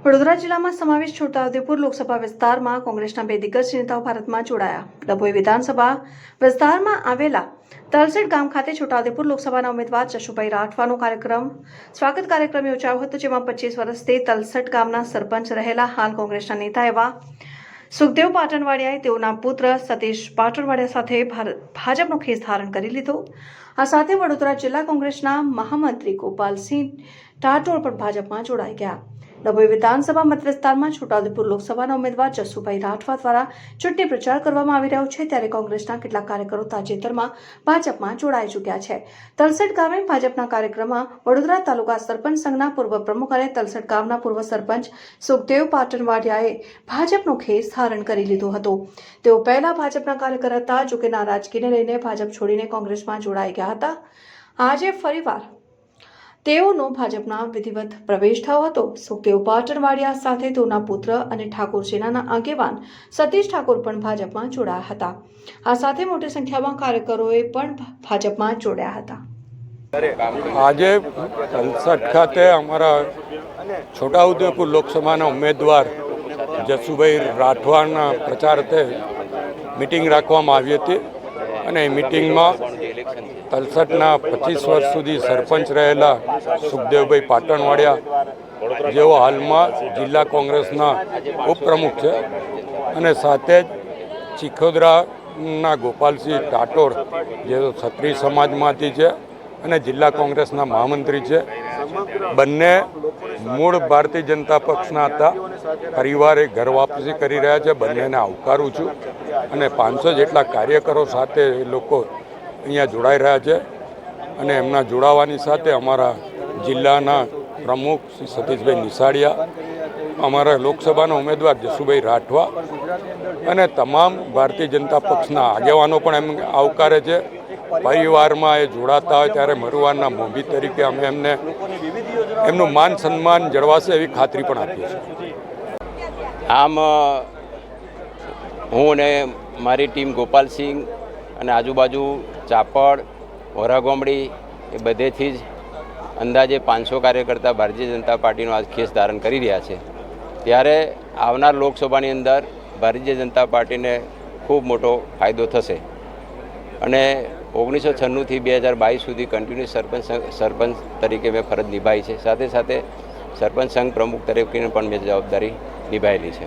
વડોદરા જિલ્લામાં સમાવેશ છોટાઉદેપુર લોકસભા વિસ્તારમાં કોંગ્રેસના બે દિગ્ગજ નેતાઓ ભારતમાં જોડાયા. ડભોઈ વિધાનસભા વિસ્તારમાં આવેલા તલસેટ ગામ ખાતે છોટાઉદેપુર લોકસભાના ઉમેદવાર જશુભાઈ રાઠવાનો સ્વાગત કાર્યક્રમ યોજાયો હતો, જેમાં 25 વર્ષથી તલસેટ ગામના સરપંચ રહેલા હાલ કોંગ્રેસના નેતા એવા સુખદેવ પાટણવાડિયાએ તેઓના પુત્ર સતીશ પાટણવાડિયા સાથે ભાજપનો ખેસ ધારણ કરી લીધો. આ સાથે વડોદરા જિલ્લા કોંગ્રેસના મહામંત્રી ગોપાલસિંહ ટાટોર પણ ભાજપમાં જોડાઈ ગયા. ડભોઈ વિધાનસભા મતવિસ્તારમાં છોટાઉદેપુર લોકસભાના ઉમેદવાર જશુભાઈ રાઠવા દ્વારા ચૂંટણી પ્રચાર કરવામાં આવી રહ્યો છે, ત્યારે કોંગ્રેસના કેટલાક કાર્યકરો તાજેતરમાં ભાજપમાં જોડાઈ ચૂક્યા છે. તલસેટ ગામે ભાજપના કાર્યક્રમમાં વડોદરા તાલુકા સરપંચ સંઘના પૂર્વ પ્રમુખ અને તલસેટ ગામના પૂર્વ સરપંચ સુખદેવ પાટણવાડિયાએ ભાજપનો ખેસ ધારણ કરી લીધો હતો. તેઓ પહેલા ભાજપના કાર્યકર હતા, જોકે નારાજગીને લઈને ભાજપ છોડીને કોંગ્રેસમાં જોડાઈ ગયા હતા. આજે ફરીવાર તેઓનો ભાજપના વિધિવત પ્રવેશ થયો હતો. સુખદેવ પાટણવાડિયા સાથે તેઓના પુત્ર અને ઠાકોર સેનાના આગેવાન સતીશ ઠાકોર પણ ભાજપમાં જોડાયા હતા. આ સાથે મોટી સંખ્યામાં કાર્યકરોએ પણ ભાજપમાં જોડાયા હતા. આજે તલસેટ ખાતે અમારા છોટાઉદેપુર લોકસભાના ઉમેદવાર જશુભાઈ રાઠવાના પ્રચારાર્થે મિટિંગ રાખવામાં આવી હતી અને એ મિટિંગમાં તલસેટના 25 વર્ષ સુધી સરપંચ રહેલા સુખદેવભાઈ પાટણવાડિયા, જેઓ હાલમાં જિલ્લા કોંગ્રેસના ઉપપ્રમુખ છે, અને સાથે જ ચિખોદરાના ગોપાલસિંહ ટાટોર, જેઓ ક્ષત્રિય સમાજમાંથી છે અને જિલ્લા કોંગ્રેસના મહામંત્રી છે. બંને મૂળ ભારતીય જનતા પક્ષના હતા, પરિવારે ઘર વાપસી કરી રહ્યા છે. બંનેને આવકારું છું અને 500 જેટલા કાર્યકરો સાથે એ લોકો અહીંયા જોડાઈ રહ્યા છે. અને એમના જોડાવાની સાથે અમારા જિલ્લાના પ્રમુખ શ્રી સતીશભાઈ નિશાળિયા, અમારા લોકસભાના ઉમેદવાર જશુભાઈ રાઠવા અને તમામ ભારતીય જનતા પક્ષના આગેવાનો પણ એમ આવકારે છે. પરિવારમાં એ જોડાતા હોય ત્યારે મરુવારના મોભી તરીકે અમે એમને એમનું માન સન્માન જળવાશે એવી ખાતરી પણ આપીએ છીએ. આમ હું અને મારી ટીમ ગોપાલસિંહ અને આજુબાજુ ચાપડ, વરાગોમડી એ બધેથી જ અંદાજે 500 કાર્યકર્તા ભારતીય જનતા પાર્ટીનો આજ ખેસ ધારણ કરી રહ્યા છે. ત્યારે આવનાર લોકસભાની અંદર ભારતીય જનતા પાર્ટીને ખૂબ મોટો ફાયદો થશે. અને 1996થી 2022 સુધી કન્ટિન્યુઅસ સરપંચ તરીકે મેં ફરજ નિભાવી છે. સાથે સાથે સરપંચ સંઘ પ્રમુખ તરીકે પણ મેં જવાબદારી નિભાવેલી છે.